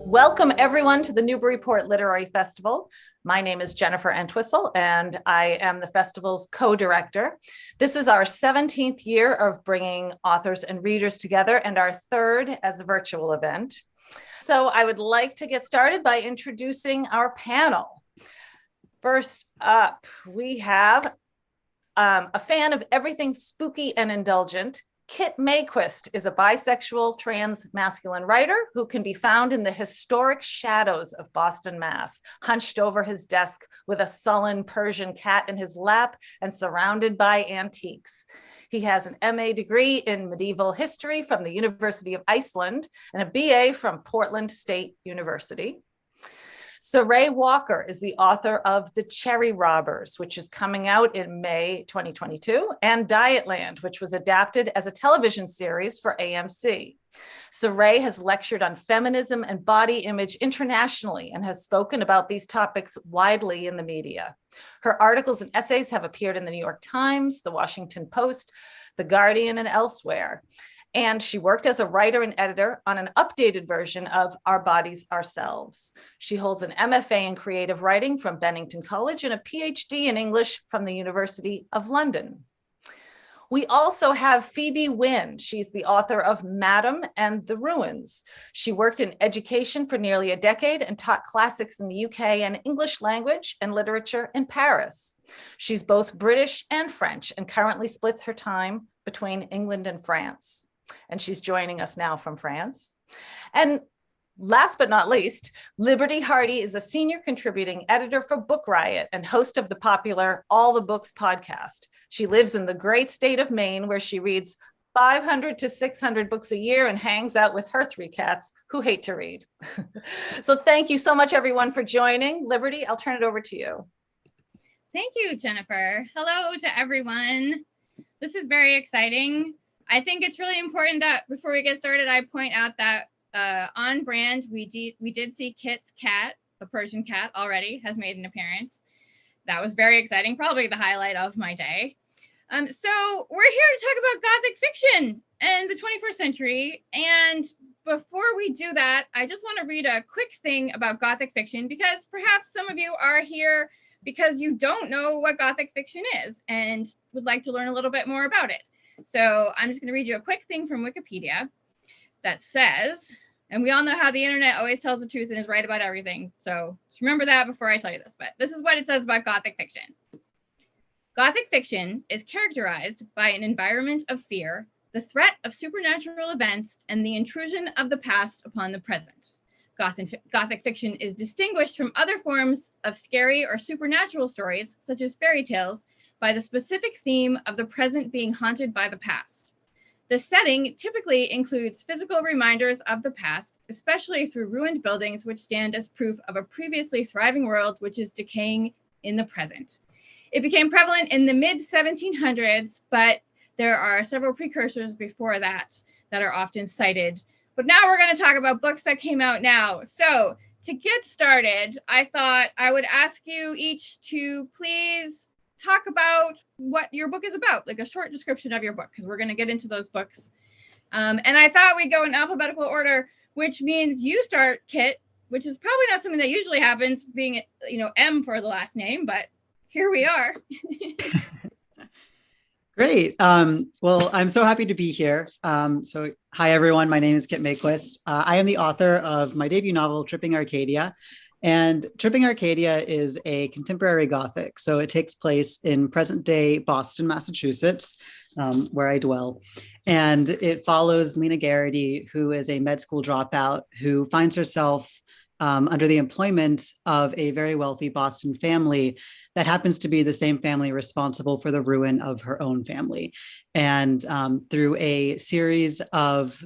Welcome everyone to the Newburyport Literary Festival. My name is Jennifer Entwistle and I am the festival's co-director. This is our 17th year of bringing authors and readers together and our third as a virtual event. So I would like to get started by introducing our panel. First up, we have a fan of everything spooky and indulgent. Kit Mayquist is a bisexual trans masculine writer who can be found in the historic shadows of Boston, Mass, hunched over his desk with a sullen Persian cat in his lap and surrounded by antiques. He has an MA degree in medieval history from the University of Iceland and a BA from Portland State University. Sarai Walker is the author of The Cherry Robbers, which is coming out in May 2022, and Dietland, which was adapted as a television series for AMC. Sarai has lectured on feminism and body image internationally and has spoken about these topics widely in the media. Her articles and essays have appeared in the New York Times, the Washington Post, the Guardian, and elsewhere. And she worked as a writer and editor on an updated version of Our Bodies, Ourselves. She holds an MFA in creative writing from Bennington College and a PhD in English from the University of London. We also have Phoebe Wynne. She's the author of Madam and the Ruins. She worked in education for nearly a decade and taught classics in the UK and English language and literature in Paris. She's both British and French and currently splits her time between England and France. And she's joining us now from France. And last but not least, Liberty Hardy is a senior contributing editor for BookRiot and host of the popular All the Books podcast. She lives in the great state of Maine, where she reads 500 to 600 books a year and hangs out with her 3 cats who hate to read. So thank you so much, everyone, for joining. Liberty, I'll turn it over to you. Thank you, Jennifer. Hello to everyone. This is very exciting. I think it's really important that before we get started, I point out that on brand, we did see Kit's cat, the Persian cat, already has made an appearance. That was very exciting, probably the highlight of my day. So we're here to talk about Gothic fiction and the 21st century. And before we do that, I just want to read a quick thing about Gothic fiction, because perhaps some of you are here because you don't know what Gothic fiction is and would like to learn a little bit more about it. So I'm just going to read you a quick thing from Wikipedia that says, and we all know how the internet always tells the truth and is right about everything. So just remember that before I tell you this, but this is what it says about Gothic fiction. Gothic fiction is characterized by an environment of fear, the threat of supernatural events, and the intrusion of the past upon the present. Gothic fiction is distinguished from other forms of scary or supernatural stories, such as fairy tales, by the specific theme of the present being haunted by the past. The setting typically includes physical reminders of the past, especially through ruined buildings which stand as proof of a previously thriving world which is decaying in the present. It became prevalent in the mid-1700s, but there are several precursors before that that are often cited. But now we're going to talk about books that came out now. So to get started, I thought I would ask you each to please talk about what your book is about, like a short description of your book, because we're going to get into those books. And I thought we'd go in alphabetical order, which means you start, Kit, which is probably not something that usually happens, being, M for the last name, but here we are. Great. Well, I'm so happy to be here. So hi, everyone. My name is Kit Mayquist. I am the author of my debut novel, Tripping Arcadia. And Tripping Arcadia is a contemporary Gothic. So it takes place in present-day Boston, Massachusetts, where I dwell. And it follows Lena Garrity, who is a med school dropout who finds herself under the employment of a very wealthy Boston family that happens to be the same family responsible for the ruin of her own family. And through a series of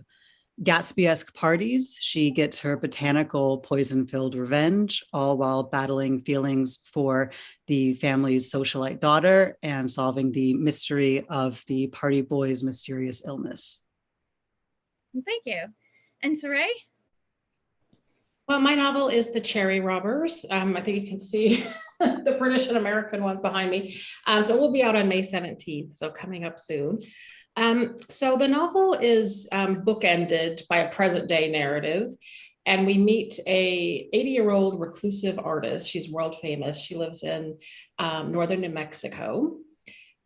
Gatsby-esque parties, she gets her botanical poison-filled revenge, all while battling feelings for the family's socialite daughter and solving the mystery of the party boy's mysterious illness. Thank you. And Sarai? Well, my novel is The Cherry Robbers. I think you can see the British and American ones behind me. So it will be out on May 17th, so coming up soon. So the novel is bookended by a present day narrative. And we meet a 80-year-old reclusive artist. She's world famous. She lives in northern New Mexico.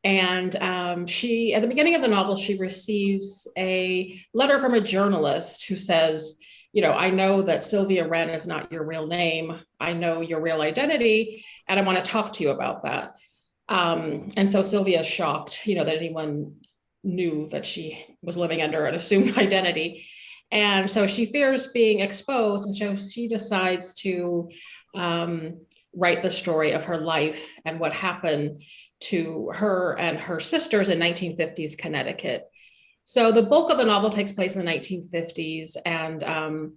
And she, at the beginning of the novel, she receives a letter from a journalist who says, you know, I know that Sylvia Wren is not your real name. I know your real identity, and I want to talk to you about that. And so Sylvia is shocked, you know, that anyone knew that she was living under an assumed identity. And so she fears being exposed. And so she decides to write the story of her life and what happened to her and her sisters in 1950s Connecticut. So the bulk of the novel takes place in the 1950s, and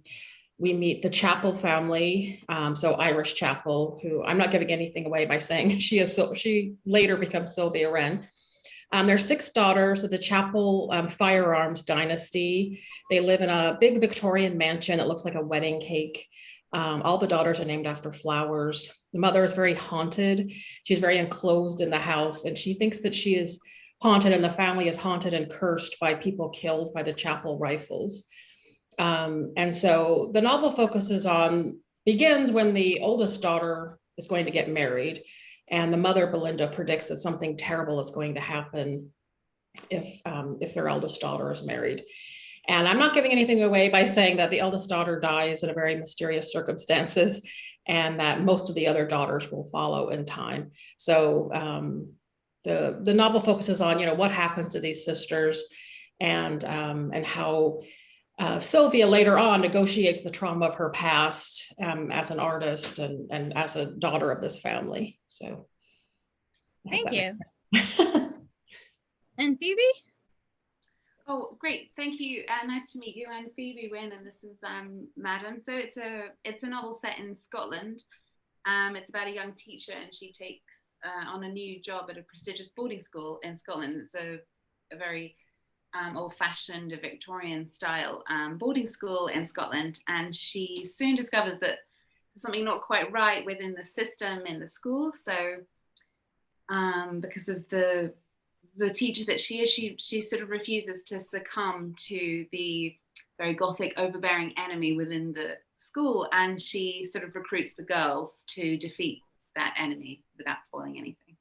we meet the Chapel family, so Irish Chapel, who I'm not giving anything away by saying she later becomes Sylvia Wren. There's 6 daughters of the Chapel firearms dynasty. They live in a big Victorian mansion that looks like a wedding cake. All the daughters are named after flowers. The mother is very haunted. She's very enclosed in the house, and she thinks that she is haunted and the family is haunted and cursed by people killed by the Chapel rifles. And so the novel begins when the oldest daughter is going to get married, and the mother, Belinda, predicts that something terrible is going to happen if their eldest daughter is married. And I'm not giving anything away by saying that the eldest daughter dies in a very mysterious circumstances, and that most of the other daughters will follow in time. So the novel focuses on, you know, what happens to these sisters, and how Sylvia later on negotiates the trauma of her past as an artist and as a daughter of this family. So thank you. And Phoebe? Oh, great. Thank you. Nice to meet you. I'm Phoebe Wynne, and this is Madam. So it's a novel set in Scotland. It's about a young teacher, and she takes on a new job at a prestigious boarding school in Scotland. It's a very old-fashioned Victorian style boarding school in Scotland, and she soon discovers that there's something not quite right within the system in the school. So because of the teacher that she is, she sort of refuses to succumb to the very Gothic overbearing enemy within the school, and she sort of recruits the girls to defeat that enemy without spoiling anything.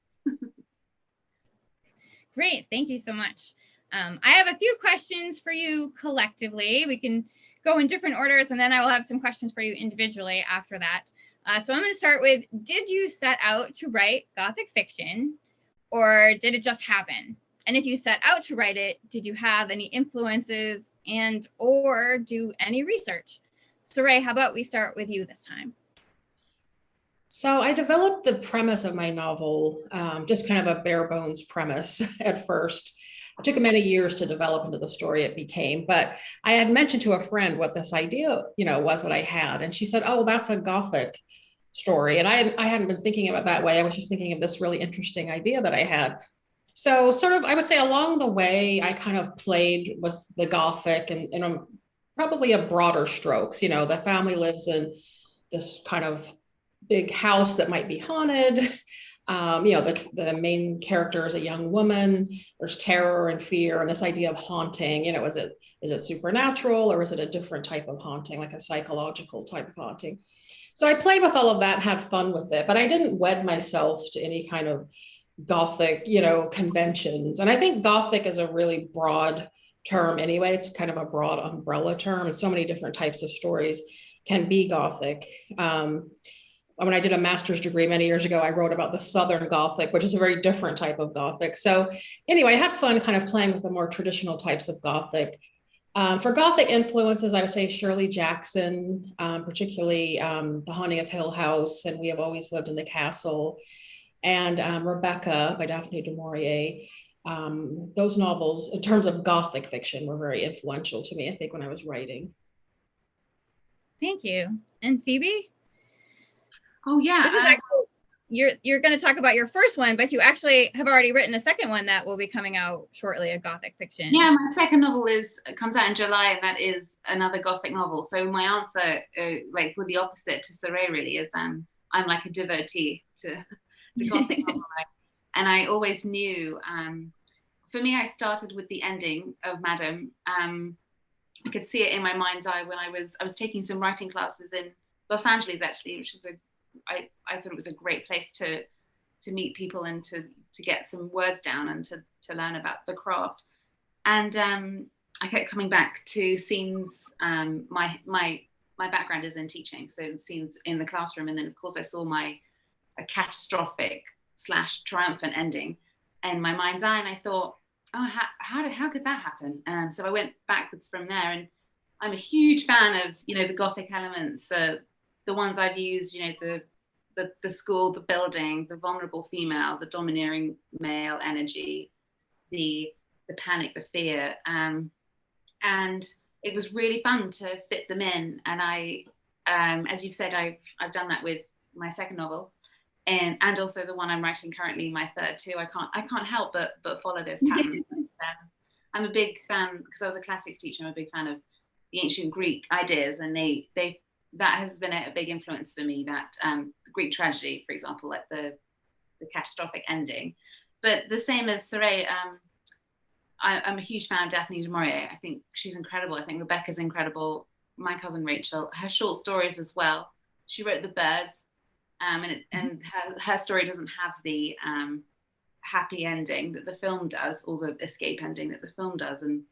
Great, thank you so much. I have a few questions for you collectively. We can go in different orders, and then I will have some questions for you individually after that. So I'm going to start with, did you set out to write Gothic fiction, or did it just happen? And if you set out to write it, did you have any influences and or do any research? Sarai, how about we start with you this time? So I developed the premise of my novel, just kind of a bare bones premise at first. It took many years to develop into the story it became, but I had mentioned to a friend what this idea, was that I had, and she said, "Oh, that's a Gothic story." And I hadn't been thinking of it that way. I was just thinking of this really interesting idea that I had. So sort of, I would say along the way, I kind of played with the Gothic and probably a broader strokes. The family lives in this kind of big house that might be haunted. The main character is a young woman. There's terror and fear, and this idea of haunting. Is it supernatural, or is it a different type of haunting, like a psychological type of haunting? So I played with all of that and had fun with it, but I didn't wed myself to any kind of Gothic, conventions. And I think Gothic is a really broad term anyway. It's kind of a broad umbrella term, and so many different types of stories can be Gothic. When I did a master's degree many years ago, I wrote about the Southern Gothic, which is a very different type of Gothic. So anyway, I had fun kind of playing with the more traditional types of Gothic. For Gothic influences, I would say Shirley Jackson, particularly The Haunting of Hill House and We Have Always Lived in the Castle, and Rebecca by Daphne du Maurier. Those novels, in terms of Gothic fiction, were very influential to me, I think, when I was writing. Thank you. And Phoebe? Oh, yeah. This is actually, you're going to talk about your first one, but you actually have already written a second one that will be coming out shortly, a Gothic fiction. Yeah, my second novel comes out in July, and that is another Gothic novel. So my answer, with the opposite to Sarai, really, is I'm like a devotee to the Gothic novel. And I always knew, for me, I started with the ending of Madam, I could see it in my mind's eye when I was taking some writing classes in Los Angeles, actually, which is I thought it was a great place to meet people and to get some words down and to learn about the craft. And I kept coming back to scenes. My background is in teaching, so scenes in the classroom, and then of course I saw a catastrophic / triumphant ending in my mind's eye, and I thought, oh, how could that happen? So I went backwards from there, and I'm a huge fan of the Gothic elements, the ones I've used, the school, the building, the vulnerable female, the domineering male energy, the panic, the fear, and it was really fun to fit them in. And I, as you've said, I've done that with my second novel, and also the one I'm writing currently, my third too. I can't help but follow those patterns. I'm a big fan, because I was a classics teacher. I'm a big fan of the ancient Greek ideas, and that has been a big influence for me. That the Greek tragedy, for example, like the catastrophic ending. But the same as Sarai, I'm a huge fan of Daphne du Maurier. I think she's incredible. I think Rebecca's incredible. My cousin Rachel, her short stories as well. She wrote The Birds, and her story doesn't have the happy ending that the film does, or the escape ending that the film does. And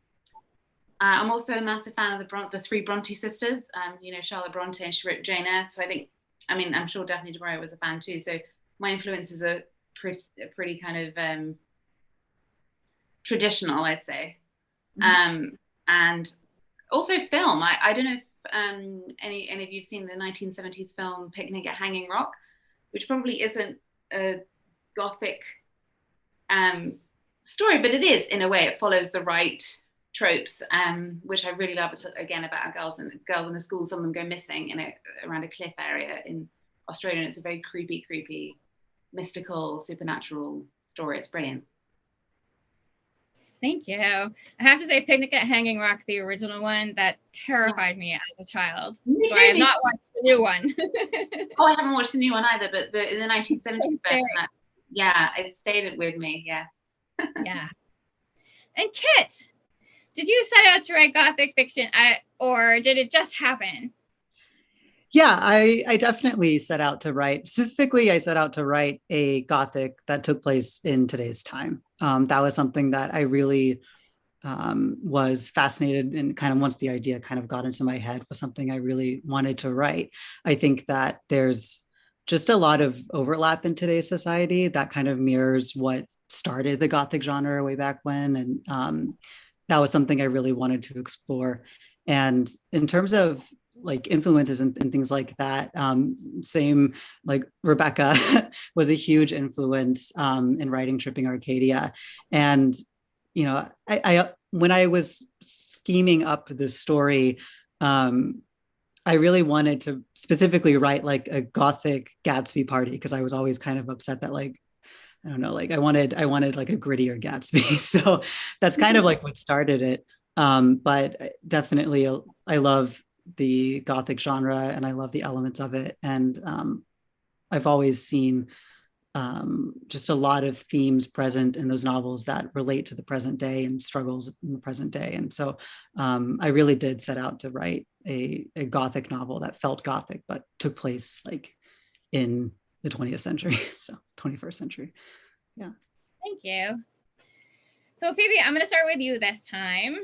I'm also a massive fan of the three Bronte sisters. Charlotte Bronte, and she wrote Jane Eyre. So I'm sure Daphne du Maurier was a fan too. So my influences are pretty kind of traditional, I'd say. And also film. I don't know if any of you've seen the 1970s film Picnic at Hanging Rock, which probably isn't a Gothic story, but it is, in a way. It follows the right tropes, which I really love. It's again about girls in a school. Some of them go missing around a cliff area in Australia, and it's a very creepy, mystical, supernatural story. It's brilliant. Thank you. I have to say, Picnic at Hanging Rock, the original one, that terrified me as a child. So I have not watched the new one. Oh, I haven't watched the new one either, but in the 1970s version, it stayed with me. Yeah. Yeah. And Kit, did you set out to write Gothic fiction, or did it just happen? Yeah, I definitely set out to write. Specifically, I set out to write a Gothic that took place in today's time. That was something that I really was fascinated, and kind of once the idea kind of got into my head, was something I really wanted to write. I think that there's just a lot of overlap in today's society that kind of mirrors what started the Gothic genre way back when. And that was something I really wanted to explore. And in terms of like influences and things like that, same, like Rebecca was a huge influence in writing Tripping Arcadia. And I when I was scheming up this story, I really wanted to specifically write like a Gothic Gatsby party, because I was always kind of upset that, like, I don't know, like I wanted like a grittier Gatsby. So that's kind of like what started it. But definitely I love the Gothic genre, and I love the elements of it. And I've always seen just a lot of themes present in those novels that relate to the present day and struggles in the present day. And so I really did set out to write a Gothic novel that felt Gothic, but took place like in the 20th century, so 21st century. Yeah. Thank you. So Phoebe, I'm going to start with you this time.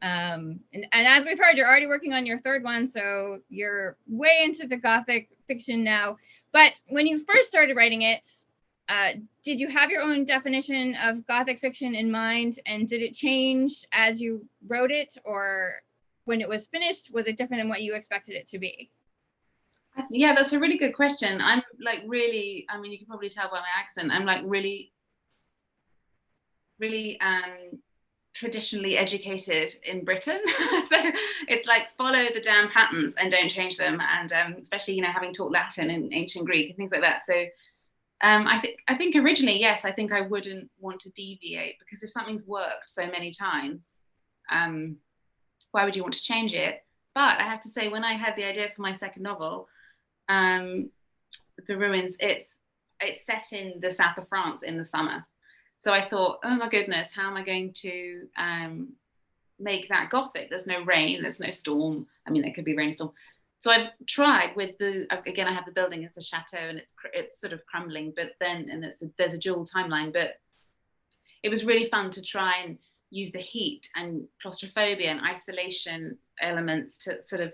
And as we've heard, you're already working on your third one, so you're way into the Gothic fiction now. But when you first started writing it, did you have your own definition of Gothic fiction in mind? And did it change as you wrote it, or when it was finished, was it different than what you expected it to be? Yeah, that's a really good question. I'm like really, I mean, you can probably tell by my accent, I'm like really traditionally educated in Britain. So it's like follow the damn patterns and don't change them. And especially, having taught Latin and ancient Greek and things like that. So I think originally, yes, I think I wouldn't want to deviate, because if something's worked so many times, why would you want to change it? But I have to say, when I had the idea for my second novel, The Ruins, it's set in the south of France in the summer. So I thought, oh my goodness, how am I going to make that Gothic. There's no rain, there's no storm. I mean, there could be rain and storm. So I've tried with again, I have the building as a chateau, and it's sort of crumbling, but then, and there's a dual timeline, but it was really fun to try and use the heat and claustrophobia and isolation elements to sort of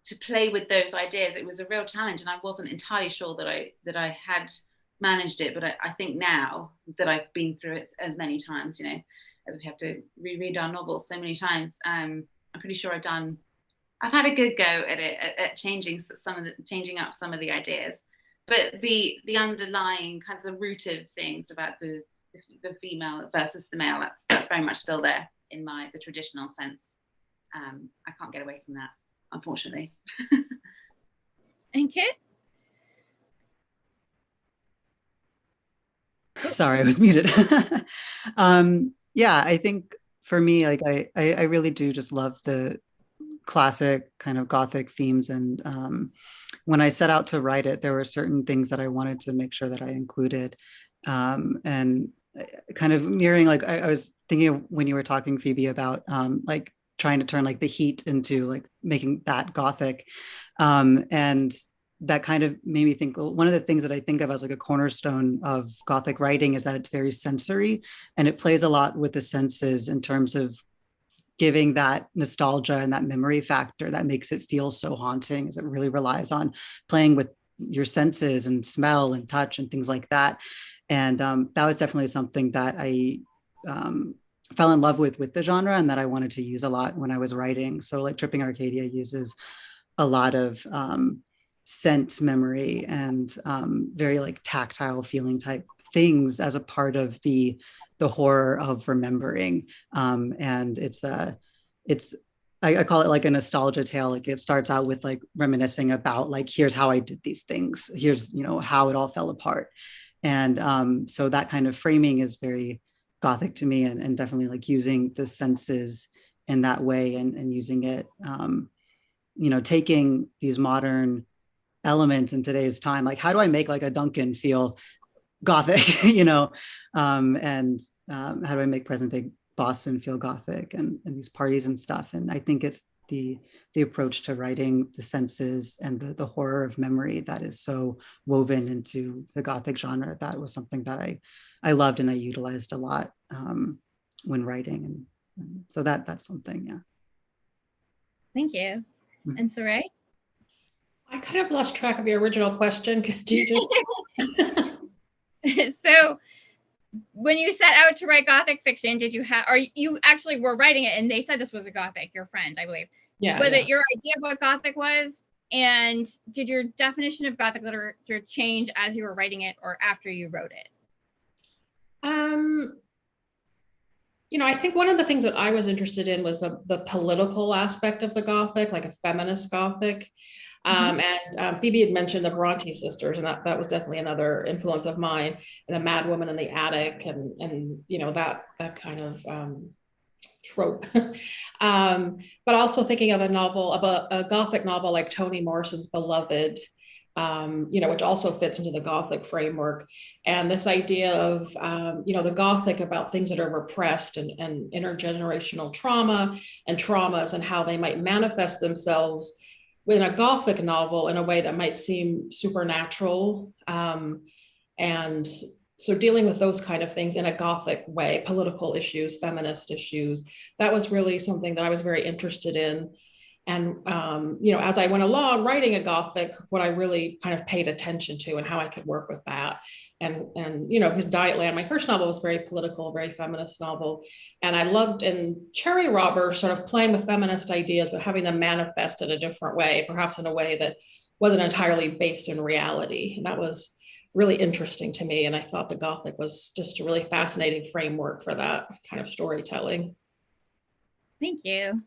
to play with those ideas. It was a real challenge, and I wasn't entirely sure that I had managed it, but I think now that I've been through it as many times, you know, as we have to reread our novels so many times, I'm pretty sure I've had a good go at it, at changing up some of the ideas, but the underlying kind of the root of things about the female versus the male, that's very much still there in the traditional sense. I can't get away from that, unfortunately. And Kit? Sorry, I was muted. Yeah, I think for me, like I really do just love the classic kind of Gothic themes. And when I set out to write it, there were certain things that I wanted to make sure that I included. And kind of mirroring, like I was thinking of when you were talking, Phoebe, about like trying to turn like the heat into like making that Gothic. And that kind of made me think, one of the things that I think of as like a cornerstone of Gothic writing is that it's very sensory, and it plays a lot with the senses in terms of giving that nostalgia and that memory factor that makes it feel so haunting, as it really relies on playing with your senses and smell and touch and things like that. And that was definitely something that I fell in love with the genre, and that I wanted to use a lot when I was writing. So like Tripping Arcadia uses a lot of scent memory and very like tactile feeling type things as a part of the horror of remembering. And I call it like a nostalgia tale. Like it starts out with like reminiscing about like, here's how I did these things. Here's, you know, how it all fell apart. And so that kind of framing is very Gothic to me, and definitely like using the senses in that way, and using it, you know, taking these modern elements in today's time. Like, how do I make like a Duncan feel Gothic, you know? And how do I make present day Boston feel Gothic, and these parties and stuff? And I think it's the approach to writing the senses and the horror of memory that is so woven into the Gothic genre. That was something that I loved and I utilized a lot when writing. And so that's something, yeah. Thank you. And Sarai? I kind of lost track of your original question. Could you just... So when you set out to write Gothic fiction, did you have, or you actually were writing it and they said this was a Gothic, your friend, I believe. Yeah. Was it your idea of what Gothic was? And did your definition of Gothic literature change as you were writing it or after you wrote it? You know, I think one of the things that I was interested in was the political aspect of the Gothic, like a feminist Gothic. And Phoebe had mentioned the Bronte sisters, and that was definitely another influence of mine, and the Mad Woman in the Attic, and you know, that kind of trope. But also thinking of a Gothic novel like Toni Morrison's Beloved, you know, which also fits into the Gothic framework. And this idea of, you know, the Gothic about things that are repressed, and intergenerational trauma and traumas, and how they might manifest themselves within a Gothic novel in a way that might seem supernatural. And so dealing with those kind of things in a Gothic way, political issues, feminist issues, that was really something that I was very interested in. And, you know, as I went along writing a Gothic, what I really kind of paid attention to and how I could work with that. And you know, because Dietland, my first novel, was very political, very feminist novel. And I loved in Cherry Robber sort of playing with feminist ideas, but having them manifest in a different way, perhaps in a way that wasn't entirely based in reality. And that was really interesting to me. And I thought the Gothic was just a really fascinating framework for that kind of storytelling. Thank you.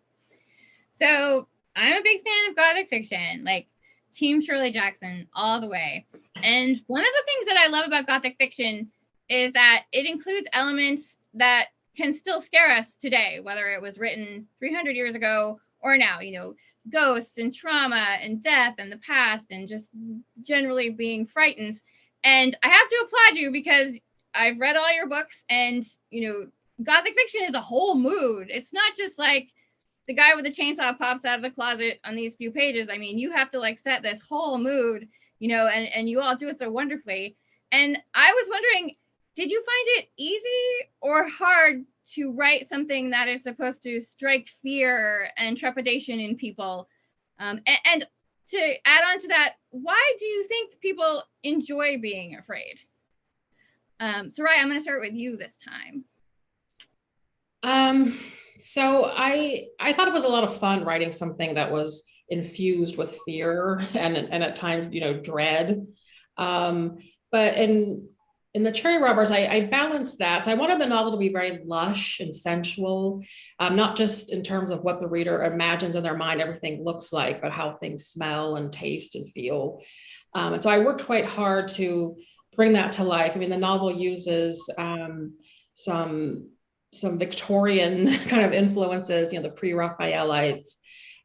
So I'm a big fan of Gothic fiction, like Team Shirley Jackson all the way. And one of the things that I love about Gothic fiction is that it includes elements that can still scare us today, whether it was written 300 years ago or now, you know, ghosts and trauma and death and the past and just generally being frightened. And I have to applaud you because I've read all your books, and, you know, Gothic fiction is a whole mood. It's not just like the guy with the chainsaw pops out of the closet on these few pages. I mean, you have to like set this whole mood, and you all do it so wonderfully. And I was wondering, did you find it easy or hard to write something that is supposed to strike fear and trepidation in people? And to add on to that, why do you think people enjoy being afraid? Sarai, I'm going to start with you this time. So I thought it was a lot of fun writing something that was infused with fear and at times, dread. But in the Cherry Robbers, I balanced that. So I wanted the novel to be very lush and sensual, not just in terms of what the reader imagines in their mind everything looks like, but how things smell and taste and feel. And so I worked quite hard to bring that to life. I mean, the novel uses some Victorian kind of influences, the pre-Raphaelites,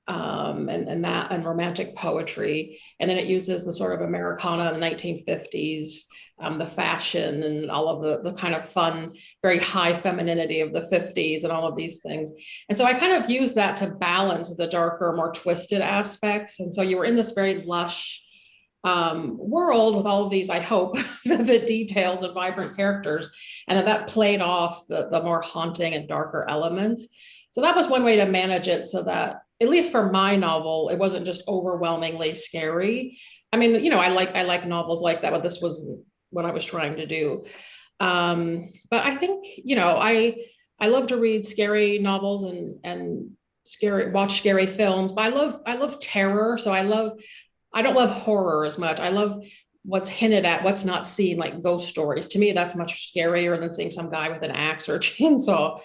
and romantic poetry. And then it uses the sort of Americana in the 1950s, the fashion and all of the kind of fun, very high femininity of the 50s and all of these things. And so I kind of used that to balance the darker, more twisted aspects. And so you were in this very lush world with all of these, I hope, vivid details and vibrant characters, and that played off the more haunting and darker elements. So that was one way to manage it, so that at least for my novel, it wasn't just overwhelmingly scary. I mean, I like novels like that, but this wasn't what I was trying to do. But I think, I love to read scary novels and watch scary films. But I love terror, so I don't love horror as much. I love what's hinted at, what's not seen, like ghost stories. To me, that's much scarier than seeing some guy with an axe or a chainsaw.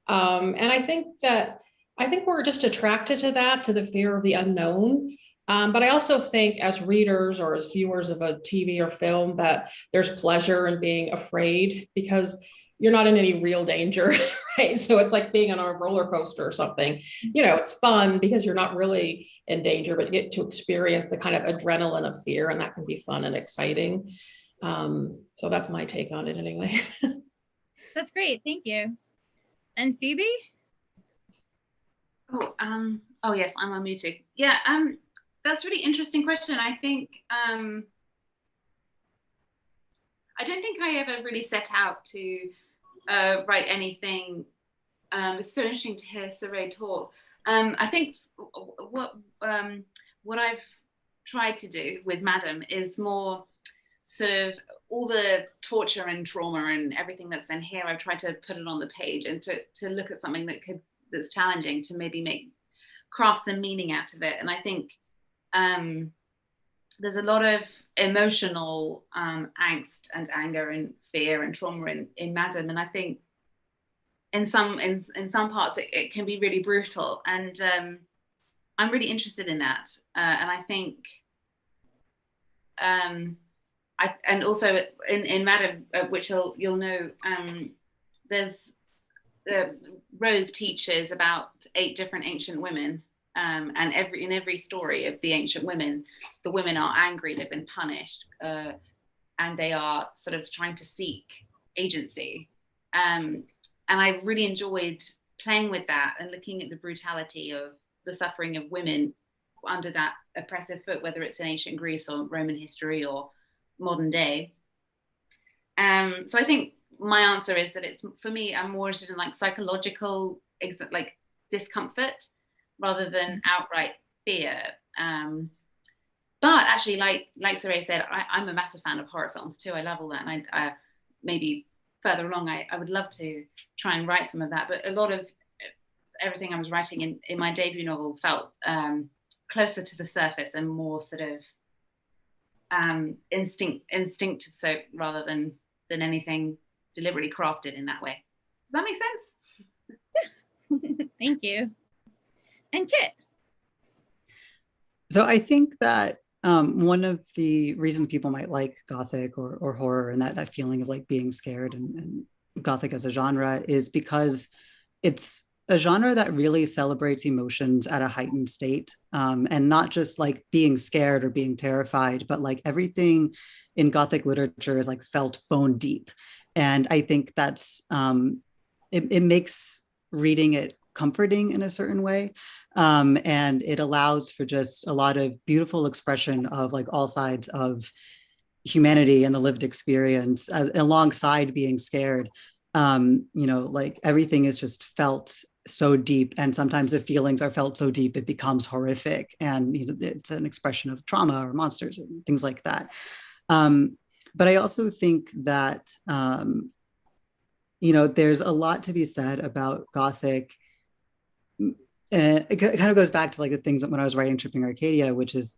And I think we're just attracted to that, to the fear of the unknown. But I also think as readers or as viewers of a TV or film that there's pleasure in being afraid, because you're not in any real danger, right? So it's like being on a roller coaster or something. It's fun because you're not really in danger, but you get to experience the kind of adrenaline of fear, and that can be fun and exciting. So that's my take on it anyway. That's great. Thank you. And Phoebe? Oh yes, I'm unmuted. Yeah, that's a really interesting question. I think I don't think I ever really set out to write anything. It's so interesting to hear Sarai talk. I think what I've tried to do with Madam is more sort of all the torture and trauma and everything that's in here. I've tried to put it on the page and to look at something that's challenging, to maybe craft some meaning out of it. And I think there's a lot of emotional angst and anger and fear and trauma in Madam, and I think in some parts it can be really brutal, and I'm really interested in that, and I think and also in Madam, which you'll know, there's Rose teaches about 8 different ancient women. And in every story of the ancient women, the women are angry, they've been punished, and they are sort of trying to seek agency. And I really enjoyed playing with that and looking at the brutality of the suffering of women under that oppressive foot, whether it's in ancient Greece or Roman history or modern day. So I think my answer is that it's, for me, I'm more interested in like psychological like discomfort rather than outright fear. But actually, like Sarai said, I'm a massive fan of horror films too. I love all that, and I maybe further along, I would love to try and write some of that. But a lot of everything I was writing in my debut novel felt closer to the surface and more sort of instinctive, so rather than anything deliberately crafted in that way. Does that make sense? Yes. Thank you. And Kit. So I think that one of the reasons people might like Gothic or horror and that feeling of like being scared and Gothic as a genre is because it's a genre that really celebrates emotions at a heightened state, and not just like being scared or being terrified, but like everything in Gothic literature is like felt bone deep. And I think that's it makes reading it comforting in a certain way. And it allows for just a lot of beautiful expression of like all sides of humanity and the lived experience alongside being scared. Like everything is just felt so deep, and sometimes the feelings are felt so deep it becomes horrific, and it's an expression of trauma or monsters and things like that. But I also think that there's a lot to be said about Gothic. It kind of goes back to like the things that when I was writing Tripping Arcadia, which is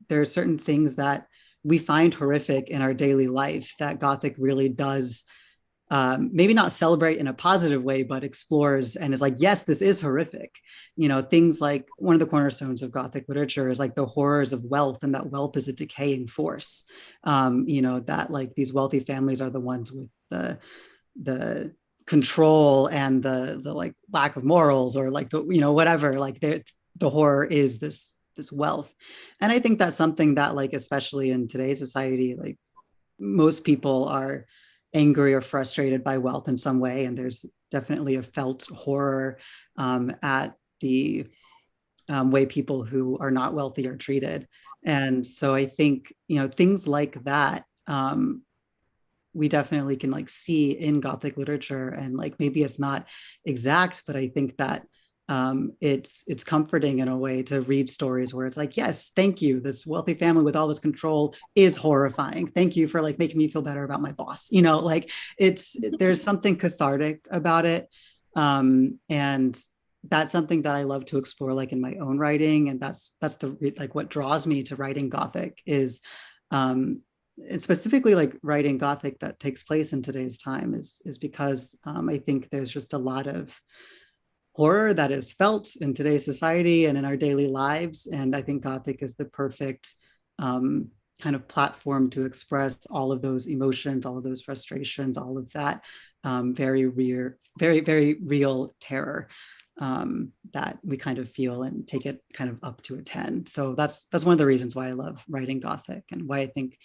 there are certain things that we find horrific in our daily life that Gothic really does maybe not celebrate in a positive way, but explores and is like, yes, this is horrific. Things like one of the cornerstones of Gothic literature is like the horrors of wealth, and that wealth is a decaying force. That like these wealthy families are the ones with the control and the like lack of morals, or like the whatever, like the horror is this wealth. And I think that's something that like especially in today's society, like most people are angry or frustrated by wealth in some way, and there's definitely a felt horror at the way people who are not wealthy are treated. And so I think things like that we definitely can like see in Gothic literature, and like maybe it's not exact, but I think that it's comforting in a way to read stories where it's like, yes, thank you, this wealthy family with all this control is horrifying, thank you for like making me feel better about my boss, like there's something cathartic about it. And that's something that I love to explore like in my own writing, and that's the like what draws me to writing Gothic is and specifically like writing Gothic that takes place in today's time is because I think there's just a lot of horror that is felt in today's society and in our daily lives. And I think Gothic is the perfect kind of platform to express all of those emotions, all of those frustrations, all of that very very real terror that we kind of feel, and take it kind of up to a 10. So that's one of the reasons why I love writing Gothic, and why I think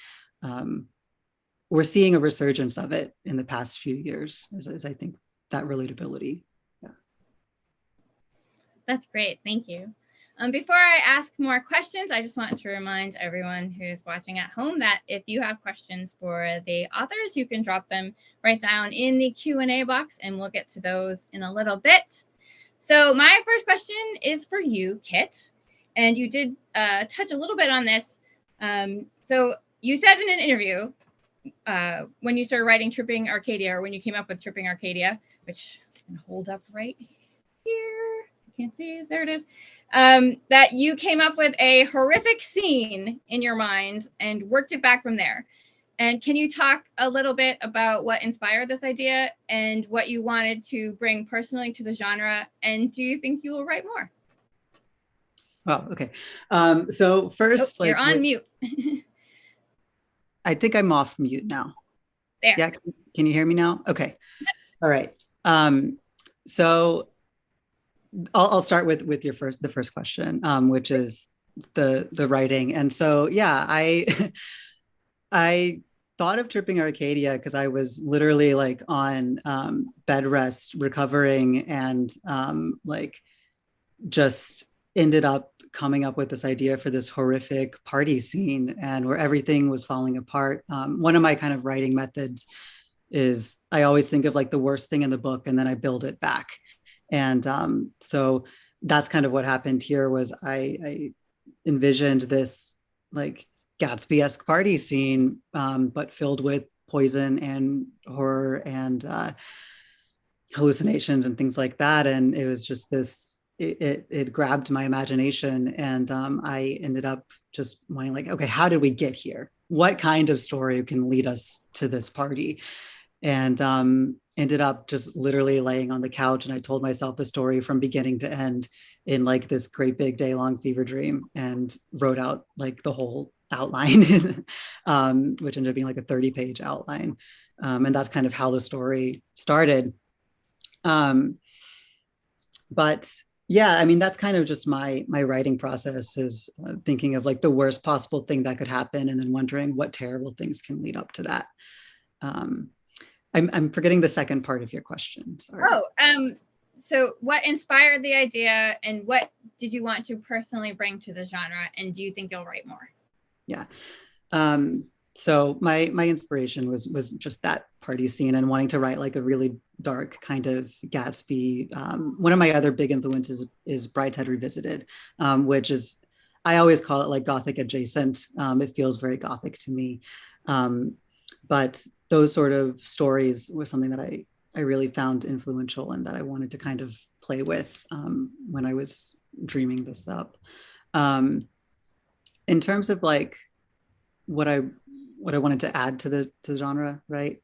we're seeing a resurgence of it in the past few years, is I think that relatability. Yeah. That's great. Thank you. Before I ask more questions, I just want to remind everyone who's watching at home that if you have questions for the authors, you can drop them right down in the Q&A box, and we'll get to those in a little bit. So my first question is for you, Kit, and you did touch a little bit on this. So you said in an interview when you started writing Tripping Arcadia, or when you came up with Tripping Arcadia, which I can hold up right here, you can't see, there it is, that you came up with a horrific scene in your mind and worked it back from there. And can you talk a little bit about what inspired this idea and what you wanted to bring personally to the genre? And do you think you will write more? Oh, okay. So first, you're on mute. I think I'm off mute now. There. Yeah, can you hear me now? Okay. All right. So I'll start with the first question, which is the writing. And so yeah, I thought of Tripping Arcadia because I was literally like on bed rest recovering, and like just ended up coming up with this idea for this horrific party scene, and where everything was falling apart. One of my kind of writing methods is I always think of like the worst thing in the book, and then I build it back. And so that's kind of what happened here. Was I envisioned this like Gatsby-esque party scene, but filled with poison and horror and hallucinations and things like that. And it was just this, it grabbed my imagination, and I ended up just wanting like, okay, how did we get here? What kind of story can lead us to this party? And ended up just literally laying on the couch, and I told myself the story from beginning to end in like this great big day-long fever dream, and wrote out like the whole outline, which ended up being like a 30-page outline. And that's kind of how the story started. But yeah, I mean, that's kind of just my writing process, is thinking of like the worst possible thing that could happen, and then wondering what terrible things can lead up to that. I'm forgetting the second part of your question. Sorry. So what inspired the idea, and what did you want to personally bring to the genre? And do you think you'll write more? Yeah. So my inspiration was just that party scene and wanting to write like a really dark kind of Gatsby. One of my other big influences is Brideshead Revisited, which is, I always call it like Gothic adjacent. It feels very Gothic to me. But those sort of stories were something that I really found influential and that I wanted to kind of play with when I was dreaming this up. In terms of like what I wanted to add to the genre, right,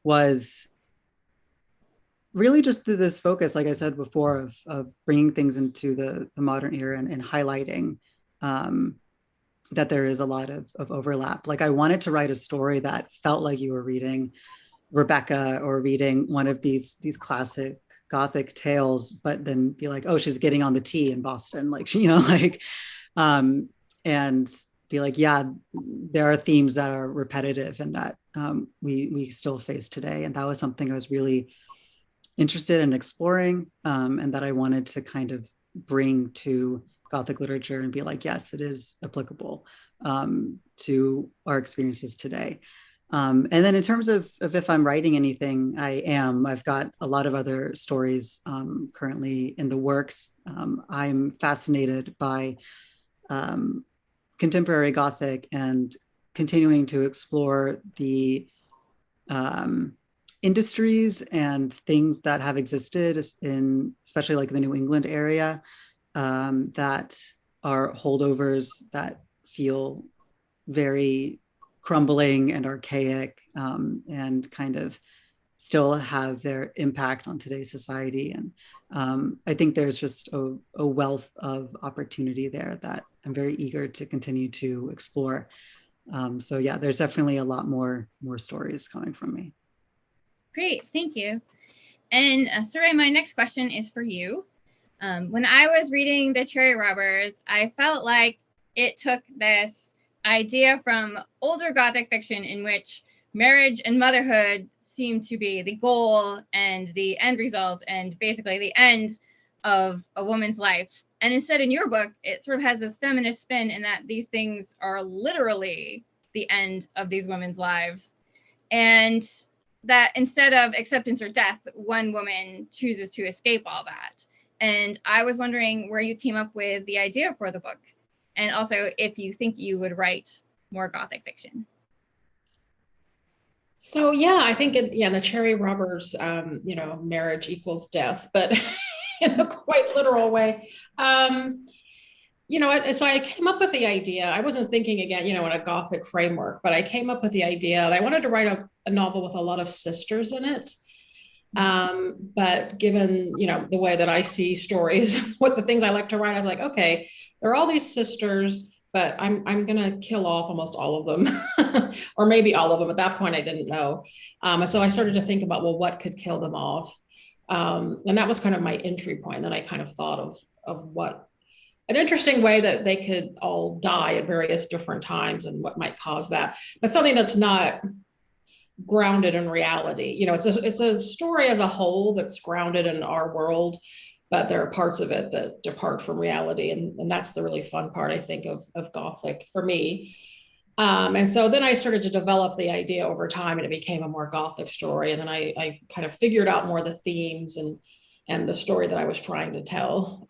was really just this focus, like I said before, of bringing things into the modern era and highlighting that there is a lot of overlap. Like I wanted to write a story that felt like you were reading Rebecca or reading one of these classic Gothic tales, but then be like, oh, she's getting on the T in Boston, like, you know, like, and be like, yeah, there are themes that are repetitive and that we still face today. And that was something I was really interested in exploring, and that I wanted to kind of bring to Gothic literature and be like, yes, it is applicable to our experiences today. And then in terms of if I'm writing anything, I've got a lot of other stories currently in the works. I'm fascinated by contemporary Gothic and continuing to explore the industries and things that have existed in, especially like the New England area, that are holdovers that feel very crumbling and archaic, and kind of still have their impact on today's society. And I think there's just a wealth of opportunity there that I'm very eager to continue to explore. So yeah, there's definitely a lot more stories coming from me. Great, thank you. And Sarai, my next question is for you. When I was reading The Cherry Robbers, I felt like it took this idea from older Gothic fiction in which marriage and motherhood seemed to be the goal and the end result and basically the end of a woman's life. And instead in your book, it sort of has this feminist spin in that these things are literally the end of these women's lives. And that instead of acceptance or death, one woman chooses to escape all that. And I was wondering where you came up with the idea for the book, and also if you think you would write more Gothic fiction. So yeah, I think in the Cherry Robbers, marriage equals death, but in a quite literal way. So I came up with the idea. I wasn't thinking again, in a Gothic framework, but I came up with the idea that I wanted to write a novel with a lot of sisters in it. But given, the way that I see stories, what the things I like to write, I was like, okay, there are all these sisters, but I'm going to kill off almost all of them, or maybe all of them. At that point, I didn't know. And so I started to think about, well, what could kill them off? And that was kind of my entry point. Then I kind of thought of what an interesting way that they could all die at various different times and what might cause that, but something that's not grounded in reality. It's a story as a whole that's grounded in our world, but there are parts of it that depart from reality. And that's the really fun part, I think, of Gothic for me. And so then I started to develop the idea over time, and it became a more Gothic story. And then I kind of figured out more the themes and the story that I was trying to tell.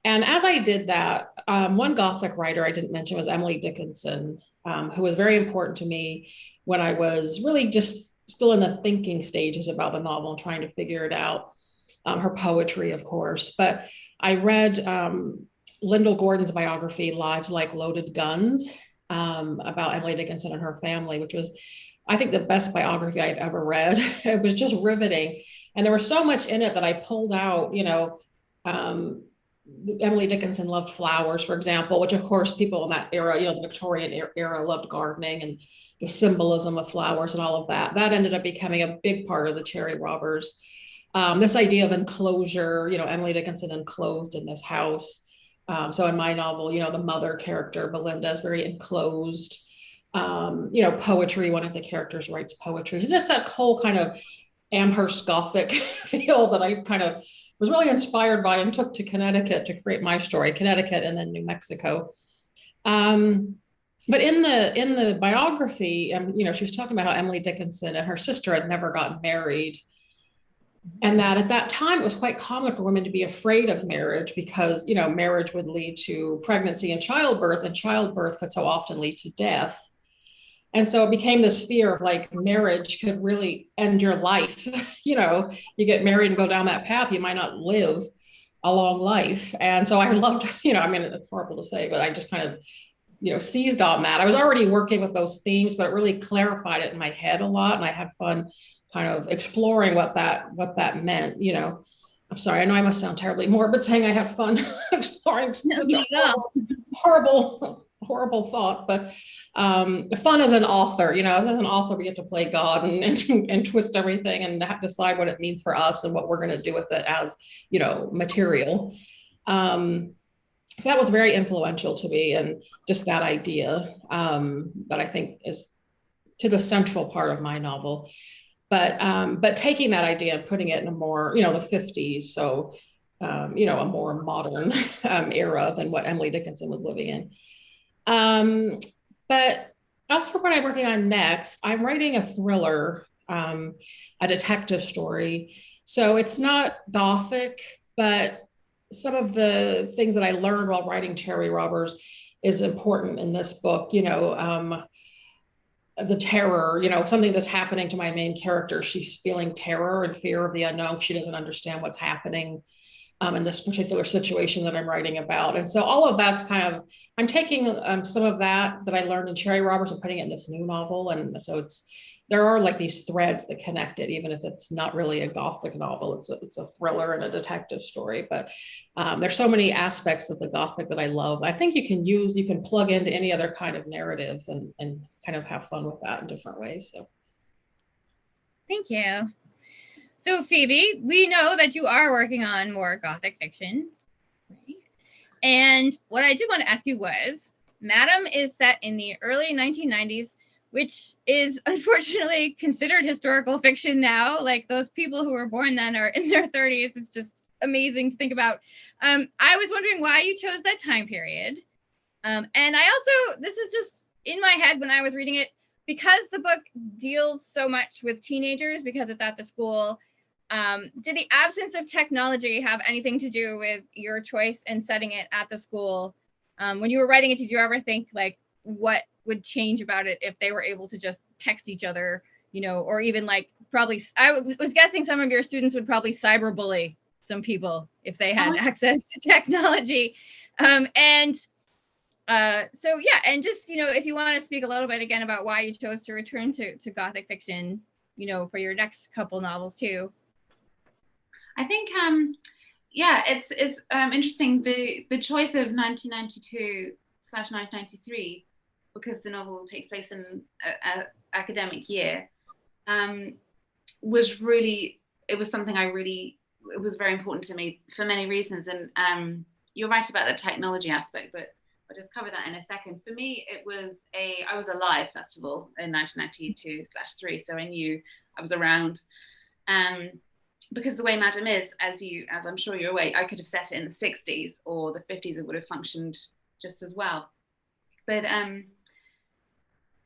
And as I did that, one Gothic writer I didn't mention was Emily Dickinson, who was very important to me when I was really just still in the thinking stages about the novel and trying to figure it out. Her poetry, of course, but I read Lyndall Gordon's biography, Lives Like Loaded Guns, about Emily Dickinson and her family, which was, I think, the best biography I've ever read. It was just riveting. And there was so much in it that I pulled out, Emily Dickinson loved flowers, for example, which of course people in that era, the Victorian era, loved gardening and the symbolism of flowers and all of that. That ended up becoming a big part of the Cherry Robbers. This idea of enclosure, Emily Dickinson enclosed in this house. So in my novel, the mother character, Belinda, is very enclosed. poetry. One of the characters writes poetry. It's just that whole kind of Amherst Gothic feel that I kind of was really inspired by and took to Connecticut to create my story, Connecticut and then New Mexico. But in the biography, she was talking about how Emily Dickinson and her sister had never gotten married. And that at that time, it was quite common for women to be afraid of marriage because, marriage would lead to pregnancy and childbirth could so often lead to death. And so it became this fear of like marriage could really end your life. You get married and go down that path, you might not live a long life. And so I loved, it's horrible to say, but I just kind of, seized on that. I was already working with those themes, but it really clarified it in my head a lot. And I had fun kind of exploring what that meant, I'm sorry, I know I must sound terribly morbid saying I had fun exploring such a horrible thought, but fun as an author, as an author, we get to play God and twist everything and decide what it means for us and what we're going to do with it as, material. So that was very influential to me, and just that idea that I think is to the central part of my novel. But taking that idea and putting it in a more, the 50s, so a more modern era than what Emily Dickinson was living in. But as for what I'm working on next, I'm writing a thriller, a detective story. So it's not Gothic, but some of the things that I learned while writing Cherry Robbers is important in this book. The terror, something that's happening to my main character. She's feeling terror and fear of the unknown. She doesn't understand what's happening in this particular situation that I'm writing about. And so all of that's kind of, I'm taking some of that I learned in Cherry Robbers and putting it in this new novel. And so there are like these threads that connect it, even if it's not really a Gothic novel. It's a thriller and a detective story, but there's so many aspects of the Gothic that I love. I think you can plug into any other kind of narrative and kind of have fun with that in different ways. So. Thank you. So Phoebe, we know that you are working on more Gothic fiction, right? And what I did want to ask you was, Madam is set in the early 1990s, which is unfortunately considered historical fiction now. Like those people who were born then are in their 30s. It's just amazing to think about. I was wondering why you chose that time period. And I also, this is just in my head when I was reading it, because the book deals so much with teenagers, because it's at the school. Did the absence of technology have anything to do with your choice in setting it at the school? When you were writing it, did you ever think like what would change about it if they were able to just text each other, or even like probably, I was guessing some of your students would probably cyberbully some people if they had access to technology. So yeah, and just, if you want to speak a little bit again about why you chose to return to Gothic fiction, for your next couple novels too. I think, it's interesting, the choice of 1992/1993, because the novel takes place in an academic year, was something it was very important to me for many reasons. And you're right about the technology aspect, but I'll just cover that in a second. For me, I was a live festival in 1992/3, so I knew I was around. Because the way Madam is, as I'm sure you're aware, I could have set it in the 60s or the 50s. It would have functioned just as well. But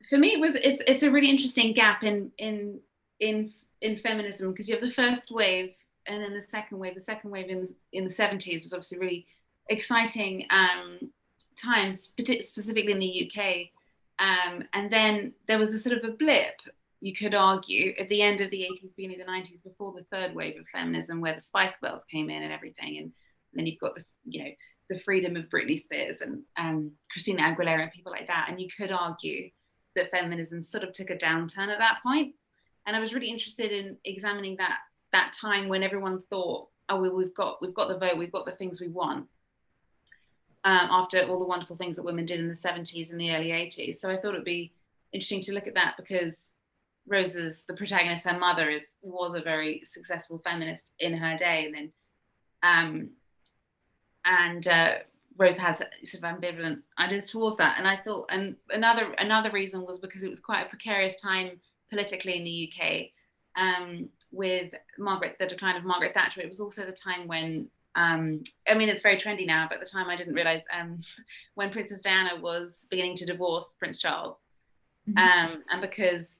for me, it's a really interesting gap in feminism, because you have the first wave and then the second wave. The second wave in the 70s was obviously really exciting times, specifically in the UK. And then there was a sort of a blip, you could argue, at the end of the 80s, beginning of the 90s, before the third wave of feminism, where the Spice Girls came in and everything. And then you've got the freedom of Britney Spears and Christina Aguilera and people like that. And you could argue that feminism sort of took a downturn at that point. And I was really interested in examining that time when everyone thought, oh, we've got the vote, we've got the things we want, after all the wonderful things that women did in the 70s and the early 80s. So I thought it'd be interesting to look at that, because Rose's, the protagonist, her mother was a very successful feminist in her day, and then Rose has sort of ambivalent ideas towards that. And I thought, and another reason was because it was quite a precarious time politically in the UK, with the decline of Margaret Thatcher. It was also the time when, I mean, it's very trendy now, but at the time I didn't realize, when Princess Diana was beginning to divorce Prince Charles. And because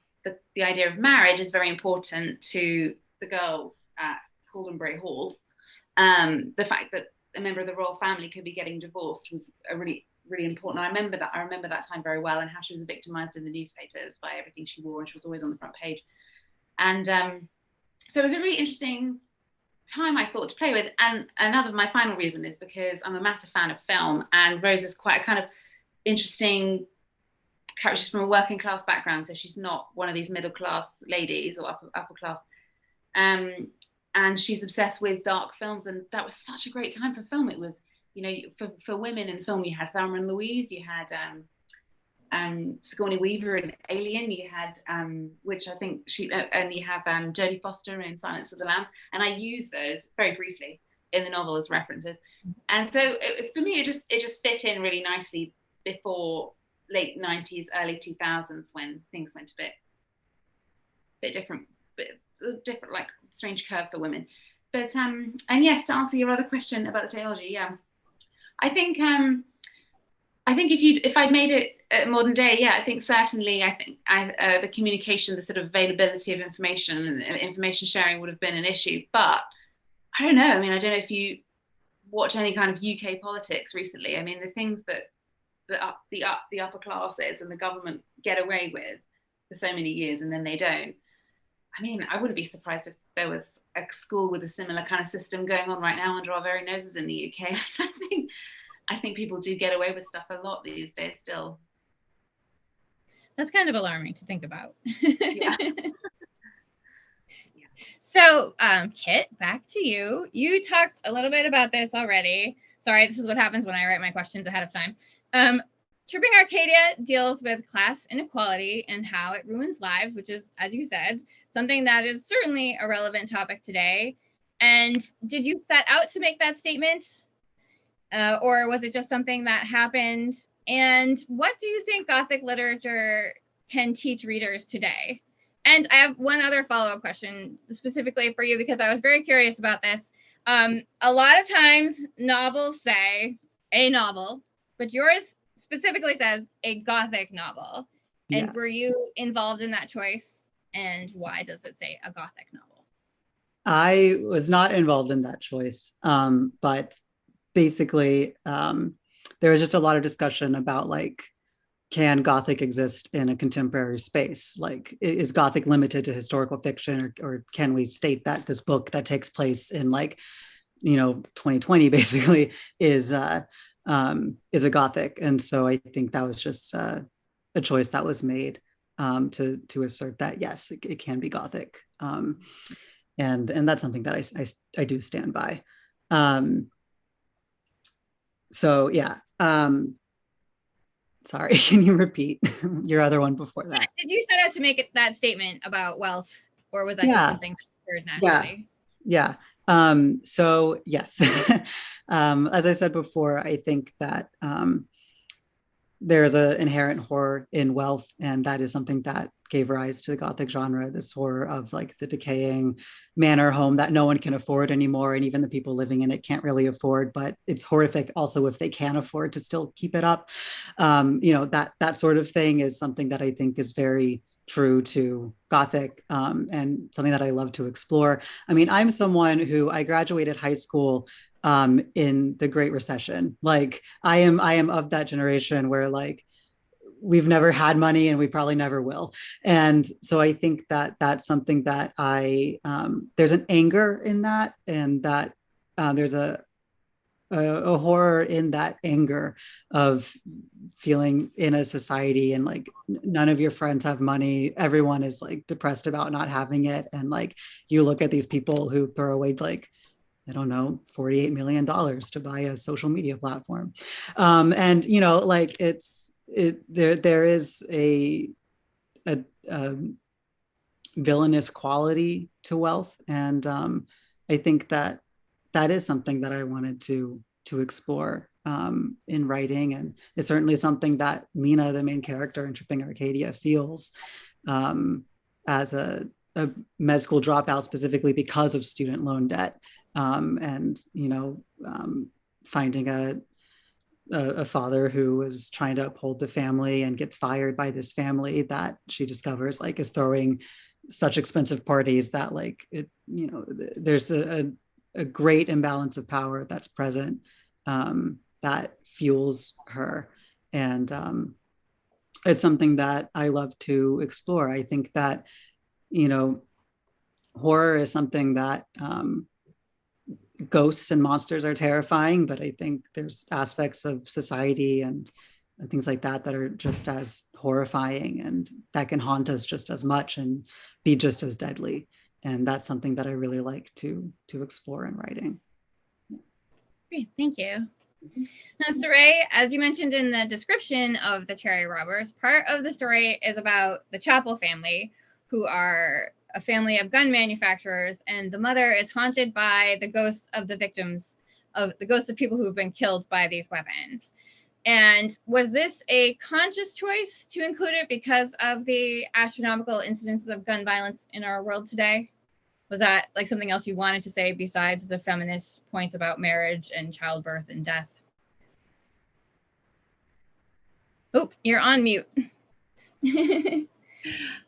the idea of marriage is very important to the girls at Caldenbury Hall, the fact that a member of the royal family could be getting divorced was a really, really important. I remember that time very well, and how she was victimized in the newspapers by everything she wore, and she was always on the front page. And so it was a really interesting time, I thought, to play with. And my final reason is because I'm a massive fan of film, and Rose is quite a kind of interesting character. She's from a working class background, so she's not one of these middle class ladies or upper class. And she's obsessed with dark films, and that was such a great time for film. It was, you know, for women in film, you had Thelma and Louise, you had Sigourney Weaver in Alien, you had which I think and you have Jodie Foster in Silence of the Lambs, and I use those very briefly in the novel as references. And so for me, it just fit in really nicely before late 90s, early 2000s, when things went a bit different, like strange curve for women. But and yes, to answer your other question about the technology, yeah, I think if I'd made it modern day, yeah, I think certainly, the communication, the sort of availability of information and information sharing would have been an issue. But I don't know. I mean, I don't know if you watch any kind of UK politics recently. I mean, the things that the upper classes and the government get away with for so many years, and then they don't. I mean, I wouldn't be surprised if there was a school with a similar kind of system going on right now under our very noses in the UK. I think people do get away with stuff a lot these days still. That's kind of alarming to think about. Yeah. So, Kit, back to you. You talked a little bit about this already. Sorry, this is what happens when I write my questions ahead of time. Tripping Arcadia deals with class inequality and how it ruins lives, which is, as you said, something that is certainly a relevant topic today. And did you set out to make that statement? Or was it just something that happened? And what do you think Gothic literature can teach readers today? And I have one other follow-up question specifically for you, because I was very curious about this. A lot of times novels say a novel, but yours specifically says a Gothic novel. And were you involved in that choice? And why does it say a Gothic novel? I was not involved in that choice, but basically there was just a lot of discussion about, like, can Gothic exist in a contemporary space? Like, is Gothic limited to historical fiction, or can we state that this book that takes place in, like, 2020 basically is a Gothic? And so I think that was just a choice that was made to assert that, yes, it can be Gothic. And that's something that I do stand by. So yeah. Sorry, can you repeat your other one before that? Did you set out to make that statement about wealth, or was that just something that occurred naturally? Yeah. So yes, as I said before, I think that there's an inherent horror in wealth, and that is something that gave rise to the Gothic genre, this horror of, like, the decaying manor home that no one can afford anymore, and even the people living in it can't really afford, but it's horrific also if they can afford to still keep it up. That sort of thing is something that I think is very true to Gothic, and something that I love to explore. I mean, I'm someone who I graduated high school in the Great Recession. Like, I am of that generation where, like, we've never had money and we probably never will. And so I think that that's something that there's an anger in that, and that there's a horror in that anger of feeling in a society, and, like, none of your friends have money. Everyone is, like, depressed about not having it. And, like, you look at these people who throw away, like, I don't know, $48 million to buy a social media platform. And, like, there is a villainous quality to wealth. And I think that is something that I wanted to explore in writing. And it's certainly something that Lena, the main character in Tripping Arcadia, feels as a med school dropout, specifically because of student loan debt. And, finding a father who was trying to uphold the family and gets fired by this family that she discovers like is throwing such expensive parties that like it, there's a great imbalance of power that's present that fuels her. And it's something that I love to explore. I think that, horror is something that ghosts and monsters are terrifying, but I think there's aspects of society and things like that that are just as horrifying and that can haunt us just as much and be just as deadly. And that's something that I really like to explore in writing. Great, thank you. Now, Sarai, as you mentioned in the description of the Cherry Robbers, part of the story is about the Chapel family, who are a family of gun manufacturers, and the mother is haunted by the ghosts of the victims, of the ghosts of people who have been killed by these weapons. And was this a conscious choice to include it because of the astronomical incidences of gun violence in our world today? Was that like something else you wanted to say besides the feminist points about marriage and childbirth and death? Oh, you're on mute.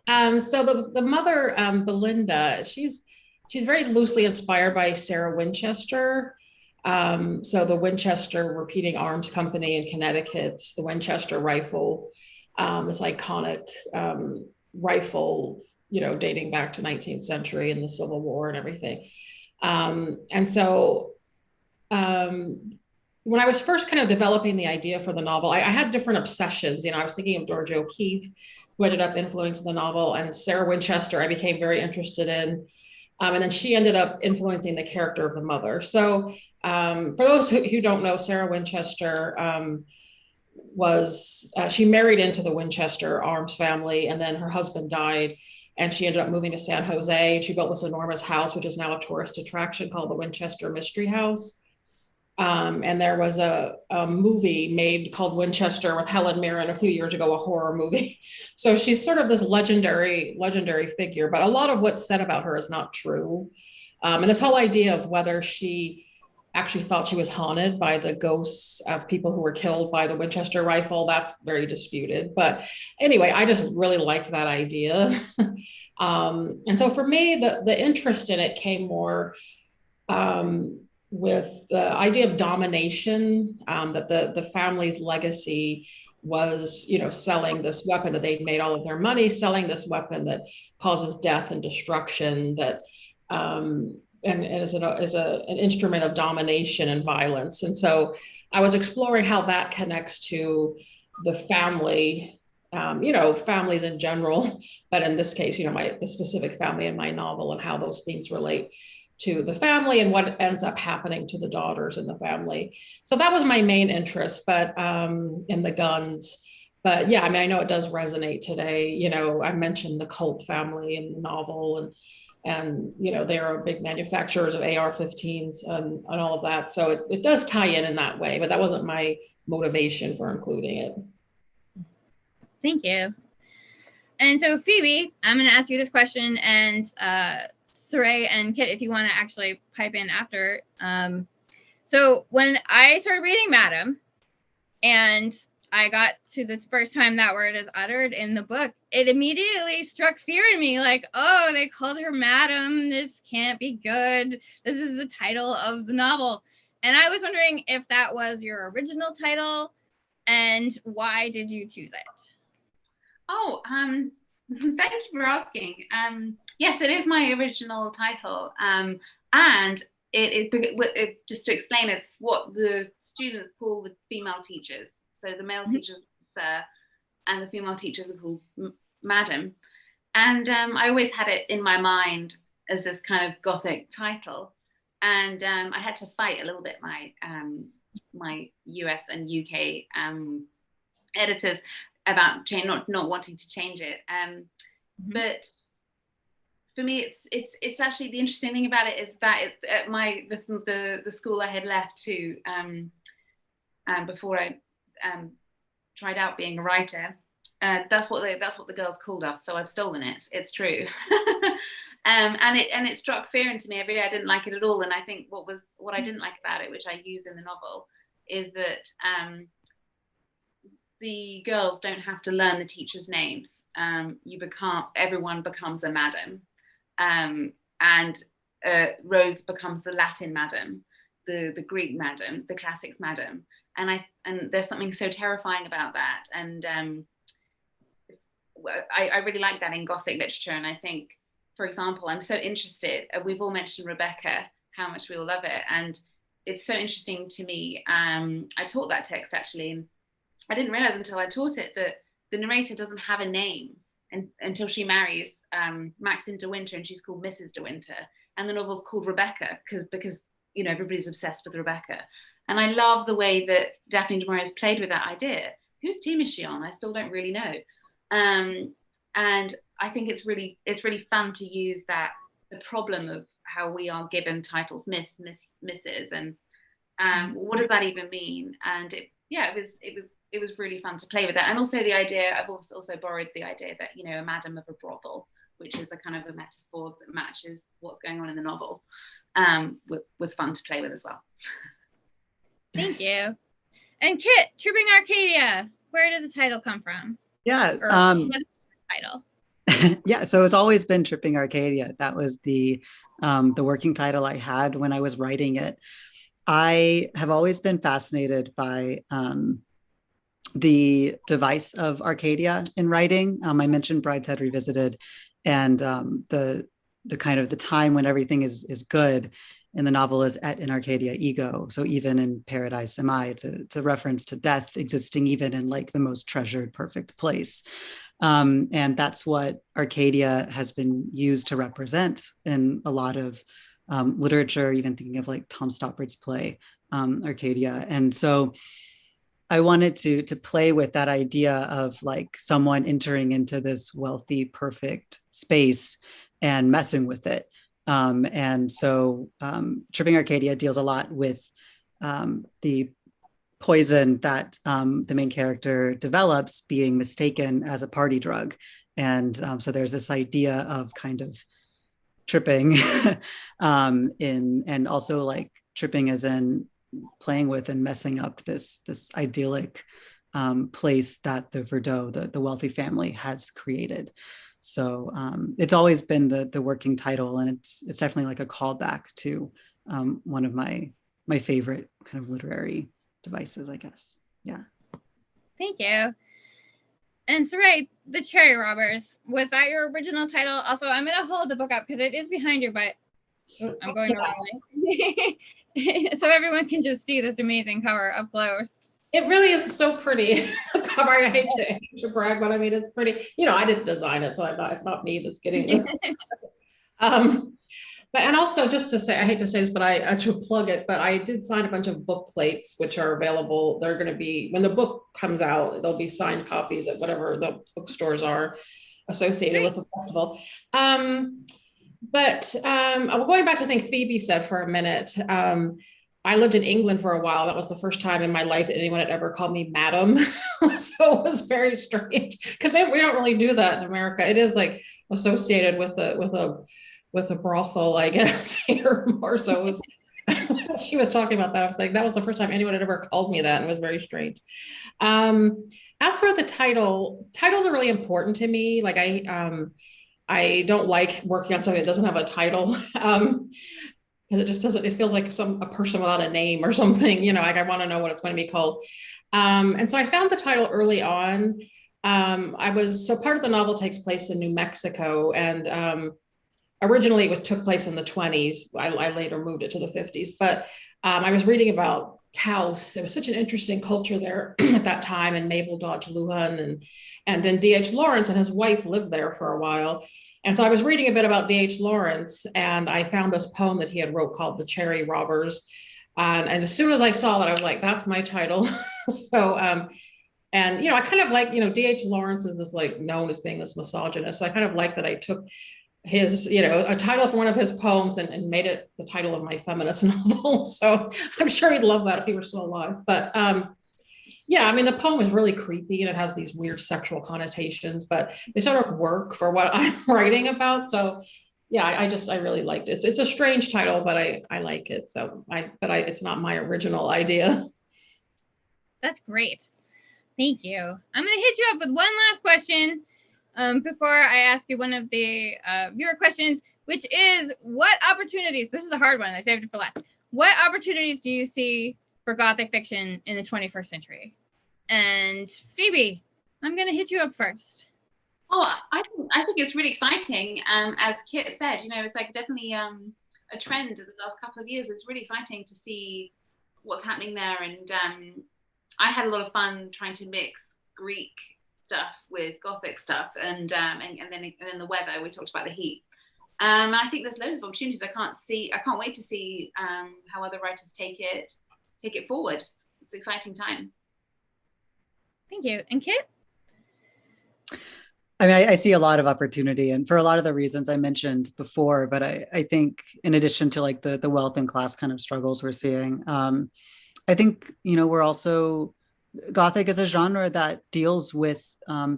So the mother, Belinda, she's very loosely inspired by Sarah Winchester. So the Winchester Repeating Arms Company in Connecticut, the Winchester rifle, this iconic rifle, dating back to 19th century and the Civil War and everything. And so when I was first kind of developing the idea for the novel, I had different obsessions. I was thinking of Georgia O'Keeffe, who ended up influencing the novel, and Sarah Winchester, I became very interested in. And then she ended up influencing the character of the mother. So for those who don't know, Sarah Winchester she married into the Winchester Arms family, and then her husband died, and she ended up moving to San Jose. And she built this enormous house, which is now a tourist attraction called the Winchester Mystery House. And there was a movie made called Winchester with Helen Mirren a few years ago, a horror movie. So she's sort of this legendary figure, but a lot of what's said about her is not true. And this whole idea of whether she actually thought she was haunted by the ghosts of people who were killed by the Winchester rifle, that's very disputed. But anyway, I just really liked that idea. And so for me, the interest in it came more with the idea of domination, that the family's legacy was, selling this weapon, that they'd made all of their money selling this weapon that causes death and destruction, that and is an instrument of domination and violence. And so I was exploring how that connects to the family, families in general, but in this case, the specific family in my novel, and how those themes relate to the family and what ends up happening to the daughters in the family. So that was my main interest, but in the guns. But yeah, I know it does resonate today. I mentioned the Colt family in the novel, and they are big manufacturers of AR-15s and all of that. So it does tie in that way, but that wasn't my motivation for including it. Thank you. And so Phoebe, I'm going to ask you this question, and Sarai and Kit, if you want to actually pipe in after. So when I started reading Madam, and I got to the first time that word is uttered in the book, it immediately struck fear in me, like, oh, they called her Madam. This can't be good. This is the title of the novel. And I was wondering if that was your original title, and why did you choose it? Oh, thank you for asking. Yes, it is my original title. And it just to explain, it's what the students call the female teachers. So the male teachers are Sir, and the female teachers are called Madam. And I always had it in my mind as this kind of Gothic title. And I had to fight a little bit my US and UK editors about not wanting to change it. But for me, it's actually, the interesting thing about it is that at the school I had left to before I tried out being a writer. That's what the girls called us, so I've stolen it. It's true. And it struck fear into me every day. I didn't like it at all. And I think what I didn't like about it, which I use in the novel, is that the girls don't have to learn the teachers' names. Everyone becomes a madam, and Rose becomes the Latin madam, the Greek madam, the classics madam, and there's something so terrifying about that. And I really like that in Gothic literature. And I think, for example, I'm so interested. We've all mentioned Rebecca, how much we all love it, and it's so interesting to me. I taught that text actually, and I didn't realize until I taught it that the narrator doesn't have a name until she marries Maxim de Winter, and she's called Mrs. de Winter, and the novel's called Rebecca because everybody's obsessed with Rebecca. And I love the way that Daphne du Maurier has played with that idea. Whose team is she on? I still don't really know. And I think it's really fun to use the problem of how we are given titles, Miss, Mrs. and what does that even mean? And it was really fun to play with that. And also the idea, I've also borrowed the idea that, a madam of a brothel, which is a kind of a metaphor that matches what's going on in the novel, was fun to play with as well. Thank you. And Kit, Tripping Arcadia, where did the title come from? Yeah. What is the title? Yeah, so it's always been Tripping Arcadia. That was the working title I had when I was writing it. I have always been fascinated by the device of Arcadia in writing. I mentioned Brideshead Revisited, and the kind of the time when everything is good in the novel is et in Arcadia ego. So even in Paradise Am I, it's a reference to death existing even in like the most treasured, perfect place. And that's what Arcadia has been used to represent in a lot of literature, even thinking of like Tom Stoppard's play, Arcadia. And so I wanted to play with that idea of like someone entering into this wealthy, perfect space and messing with it. And so Tripping Arcadia deals a lot with the poison that the main character develops being mistaken as a party drug. And so there's this idea of kind of tripping and also like tripping as in playing with and messing up this idyllic place that the Verdot, the wealthy family, has created. So it's always been the working title, and it's definitely like a callback to one of my favorite kind of literary devices, I guess. Yeah. Thank you. And Sarai, The Cherry Robbers, was that your original title? Also, I'm going to hold the book up because it is behind you, but I'm going the wrong way. So everyone can just see this amazing cover up close. It really is so pretty. Cover. I hate to brag, but I mean, it's pretty. I didn't design it, so it's not me that's getting it. But and also just to say, I hate to say this, but I should plug it, but I did sign a bunch of book plates, which are available. They're going to be, when the book comes out, there'll be signed copies at whatever the bookstores are associated with the festival. But going back to I think Phoebe said for a minute, I lived in England for a while. That was the first time in my life that anyone had ever called me madam. So it was very strange because we don't really do that in America. It is like associated with a brothel, I guess, here more so. It was, she was talking about that. I was like, that was the first time anyone had ever called me that, and it was very strange. As for the title, titles are really important to me. Like I don't like working on something that doesn't have a title. Because it just doesn't, it feels like a person without a name or something, like I want to know what it's going to be called. And so I found the title early on. So part of the novel takes place in New Mexico, and originally it took place in the 20s. I later moved it to the 50s, but I was reading about Taos. It was such an interesting culture there at that time, and Mabel Dodge Luhan, and then D.H. Lawrence and his wife lived there for a while. And so I was reading a bit about D.H. Lawrence, and I found this poem that he had wrote called The Cherry Robbers. And as soon as I saw that, I was like, that's my title. So, and, I kind of like, D.H. Lawrence is this like known as being this misogynist. So I kind of like that I took his, a title for one of his poems and made it the title of my feminist novel. So I'm sure he'd love that if he were still alive. But Yeah, I mean, the poem is really creepy and it has these weird sexual connotations, but they sort of work for what I'm writing about. So yeah, I really liked it. It's a strange title, but I like it. So it's not my original idea. That's great. Thank you. I'm going to hit you up with one last question before I ask you one of the viewer questions, which is what opportunities, this is a hard one, I saved it for last. What opportunities do you see for Gothic fiction in the 21st century? And Phoebe, I'm going to hit you up first. Oh, I think it's really exciting. As Kit said, it's like definitely a trend in the last couple of years. It's really exciting to see what's happening there. And I had a lot of fun trying to mix Greek stuff with Gothic stuff, and then the weather. We talked about the heat. I think there's loads of opportunities. I can't wait to see how other writers take it forward. It's an exciting time. Thank you. And Kit? I mean, I see a lot of opportunity, and for a lot of the reasons I mentioned before, but I think in addition to like the wealth and class kind of struggles we're seeing, I think, we're also, Gothic is a genre that deals with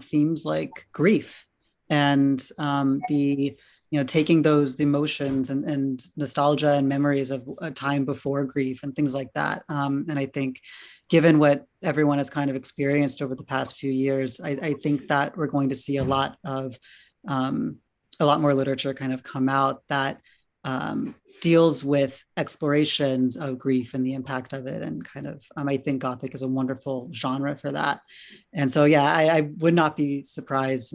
themes like grief and taking those emotions and nostalgia and memories of a time before grief and things like that. And I think given what everyone has kind of experienced over the past few years, I think that we're going to see a lot more literature kind of come out that deals with explorations of grief and the impact of it. And kind of, I think Gothic is a wonderful genre for that. And so, yeah, I would not be surprised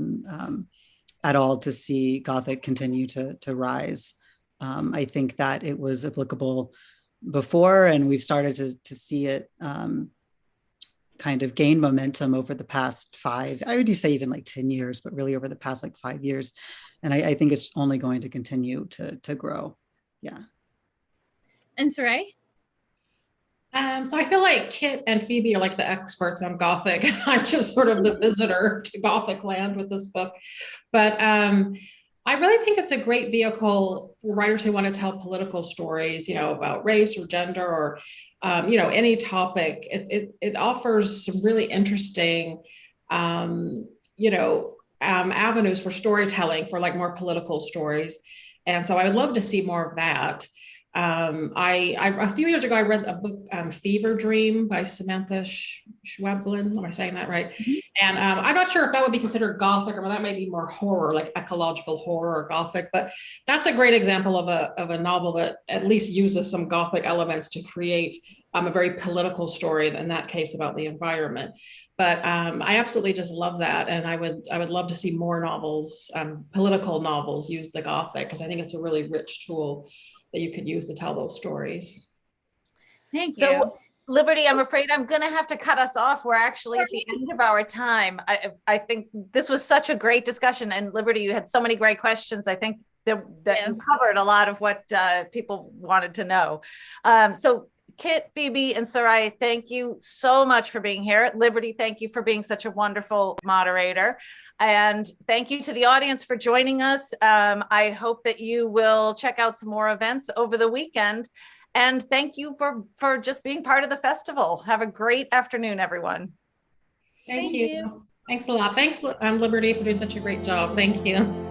at all to see Gothic continue to rise. I think that it was applicable before, and we've started to see it kind of gain momentum over the past 5, I would say even like 10 years, but really over the past like 5 years. And I think it's only going to continue to grow. Yeah. And Sarai? So I feel like Kit and Phoebe are like the experts on Gothic. I'm just sort of the visitor to Gothic land with this book. But I really think it's a great vehicle for writers who want to tell political stories, about race or gender or, any topic. It offers some really interesting, avenues for storytelling for like more political stories. And so I would love to see more of that. A few years ago, I read a book, Fever Dream by Samantha Schweblin. Am I saying that right? Mm-hmm. And I'm not sure if that would be considered Gothic, or that may be more horror, like ecological horror or Gothic, but that's a great example of a novel that at least uses some Gothic elements to create a very political story, in that case about the environment. But I absolutely just love that. And I would love to see more novels, political novels, use the Gothic, because I think it's a really rich tool that you could use to tell those stories. Thank you. So, Liberty, I'm afraid I'm going to have to cut us off. We're actually at the end of our time. I think this was such a great discussion. And Liberty, you had so many great questions. I think that you covered a lot of what people wanted to know. So Kit, Phoebe, and Sarai, thank you so much for being here. Liberty, thank you for being such a wonderful moderator. And thank you to the audience for joining us. I hope that you will check out some more events over the weekend. And thank you for just being part of the festival. Have a great afternoon, everyone. Thank you. Thanks a lot. Thanks, Liberty, for doing such a great job. Thank you.